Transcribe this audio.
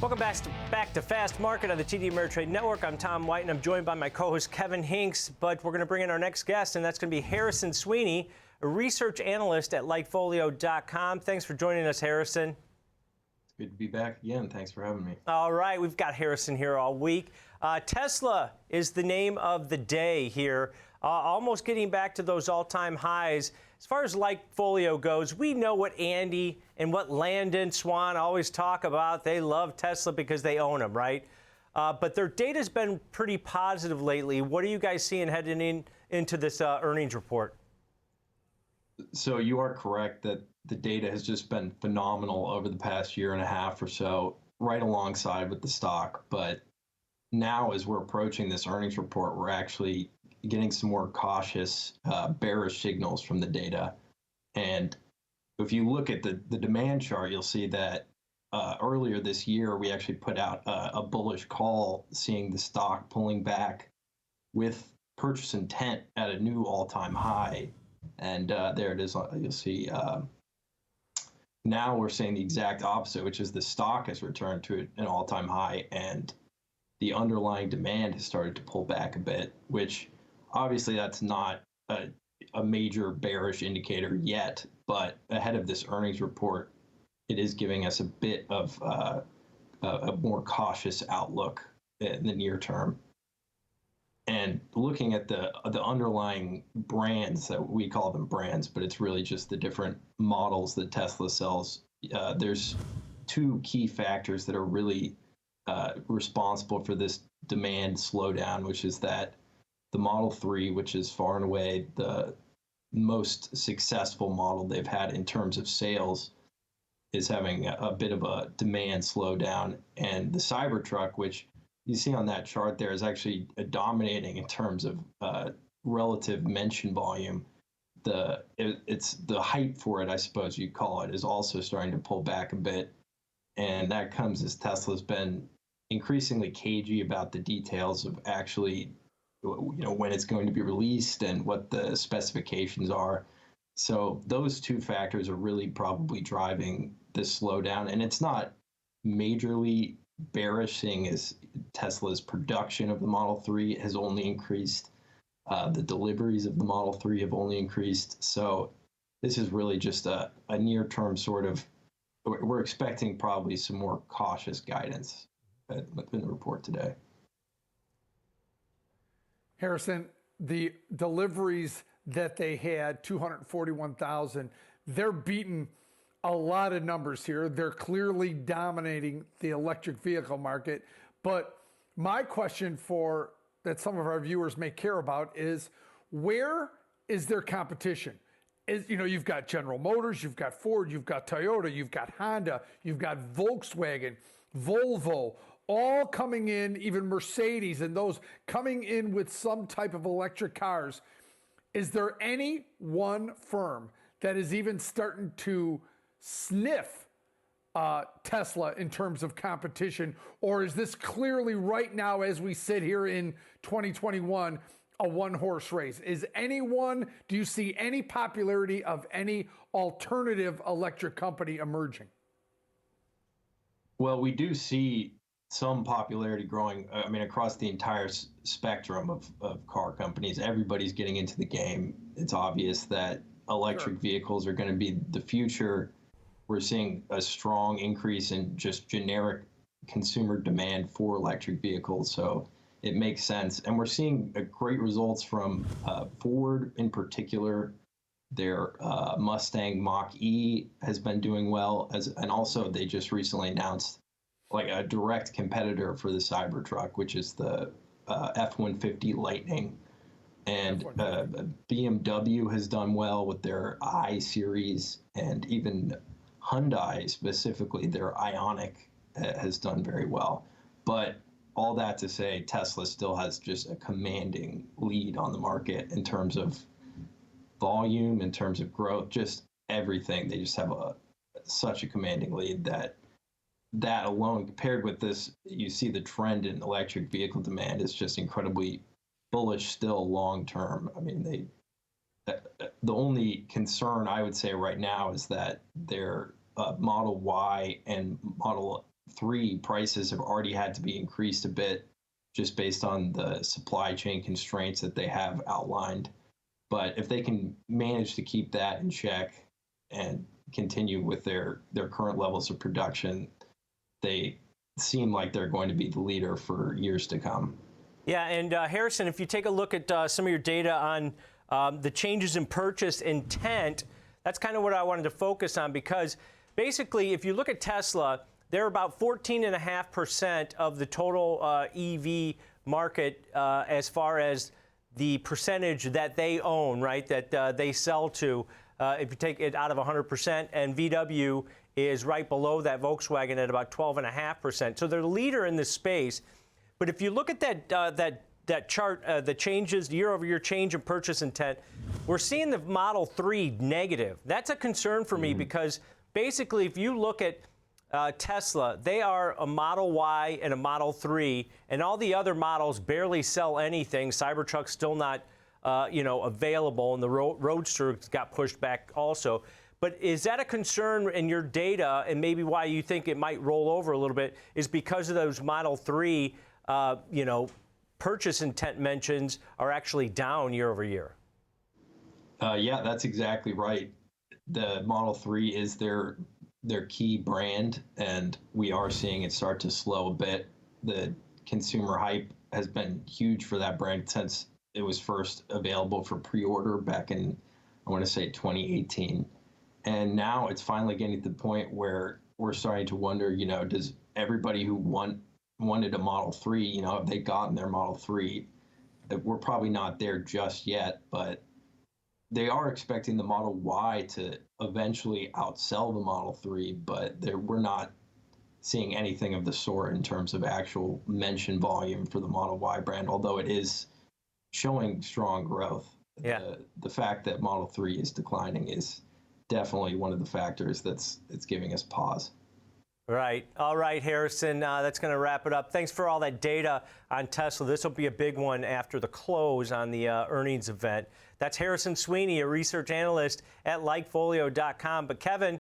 Welcome back to Fast Market on the TD Ameritrade Network. I'm Tom White, and I'm joined by my co-host Kevin Hinks. But we're going to bring in our next guest, and that's going to be Harrison Sweeney, a research analyst at LikeFolio.com. Thanks for joining us, Harrison. It's good to be back again. Thanks for having me. All right, we've got Harrison here all week. Tesla is the name of the day here, almost getting back to those all-time highs. As far as LikeFolio goes, we know what Andy and what Landon Swan always talk about. They love Tesla because they own them, right? But their data's been pretty positive lately. What are you guys seeing heading into this earnings report? So you are correct that the data has just been phenomenal over the past year and a half or so, right alongside with the stock. But now, as we're approaching this earnings report, we're actually getting some more cautious, bearish signals from the data. And if you look at the demand chart, you'll see that earlier this year, we actually put out a bullish call, seeing the stock pulling back with purchase intent at a new all-time high. And there it is. You'll see now we're seeing the exact opposite, which is the stock has returned to an all-time high, and the underlying demand has started to pull back a bit, which obviously that's not a major bearish indicator yet, but ahead of this earnings report, it is giving us a bit of a more cautious outlook in the near term. And looking at the underlying brands, that we call them brands, but it's really just the different models that Tesla sells, there's two key factors that are really responsible for this demand slowdown, which is that the Model 3, which is far and away the most successful model they've had in terms of sales, is having a bit of a demand slowdown. And the Cybertruck, which you see on that chart there, is actually dominating in terms of relative mention volume. It's the hype for it, I suppose you'd call it, is also starting to pull back a bit. And that comes as Tesla's been increasingly cagey about the details of actually, when it's going to be released and what the specifications are. So those two factors are really probably driving this slowdown. And it's not majorly bearish, seeing as Tesla's production of the Model 3 has only increased. The deliveries of the Model 3 have only increased. So this is really just a near-term sort of, we're expecting probably some more cautious guidance in the report today. Harrison, the deliveries that they had, 241,000, they're beating a lot of numbers here. They're clearly dominating the electric vehicle market. But my question that some of our viewers may care about is, where is their competition? You've got General Motors, you've got Ford, you've got Toyota, you've got Honda, you've got Volkswagen, Volvo, all coming in, even Mercedes, and those coming in with some type of electric cars. Is there any one firm that is even starting to sniff Tesla in terms of competition? Or is this clearly right now, as we sit here in 2021, a one-horse race? Do you see any popularity of any alternative electric company emerging? Well, we do see some popularity growing, across the entire spectrum of car companies. Everybody's getting into the game. It's obvious that electric vehicles are going to be the future. We're seeing a strong increase in just generic consumer demand for electric vehicles. So it makes sense. And we're seeing great results from Ford in particular. Their Mustang Mach-E has been doing well, and also they just recently announced like a direct competitor for the Cybertruck, which is the F-150 Lightning. And BMW has done well with their I-Series, and even Hyundai, specifically their Ioniq, has done very well. But all that to say, Tesla still has just a commanding lead on the market in terms of volume, in terms of growth, just everything. They just have such a commanding lead that alone, paired with this, you see the trend in electric vehicle demand is just incredibly bullish still long term. The only concern I would say right now is that their Model Y and Model 3 prices have already had to be increased a bit just based on the supply chain constraints that they have outlined. But if they can manage to keep that in check and continue with their current levels of production, they seem like they're going to be the leader for years to come. Yeah, and Harrison, if you take a look at some of your data on the changes in purchase intent, that's kind of what I wanted to focus on, because basically, if you look at Tesla, they're about 14.5% of the total EV market as far as the percentage that they own, right, that they sell to. If you take it out of 100%, and VW is right below that, Volkswagen, at about 12.5%. So they're the leader in this space. But if you look at that chart, the changes, year-over-year change in purchase intent, we're seeing the Model 3 negative. That's a concern for me, because basically, if you look at Tesla, they are a Model Y and a Model 3, and all the other models barely sell anything. Cybertruck's still not, available, and the Roadster got pushed back also. But is that a concern in your data, and maybe why you think it might roll over a little bit, is because of those Model 3, purchase intent mentions are actually down year over year? Yeah, that's exactly right. The Model 3 is their key brand, and we are seeing it start to slow a bit. The consumer hype has been huge for that brand since it was first available for pre-order back in, I want to say, 2018. And now it's finally getting to the point where we're starting to wonder, does everybody who wanted a Model 3, have they gotten their Model 3? We're probably not there just yet, but they are expecting the Model Y to eventually outsell the Model 3, but we're not seeing anything of the sort in terms of actual mention volume for the Model Y brand, although it is showing strong growth. Yeah. The fact that Model 3 is declining is definitely one of the factors that's giving us pause. Right. All right, Harrison, that's going to wrap it up. Thanks for all that data on Tesla. This will be a big one after the close on the earnings event. That's Harrison Sweeney, a research analyst at LikeFolio.com. But Kevin,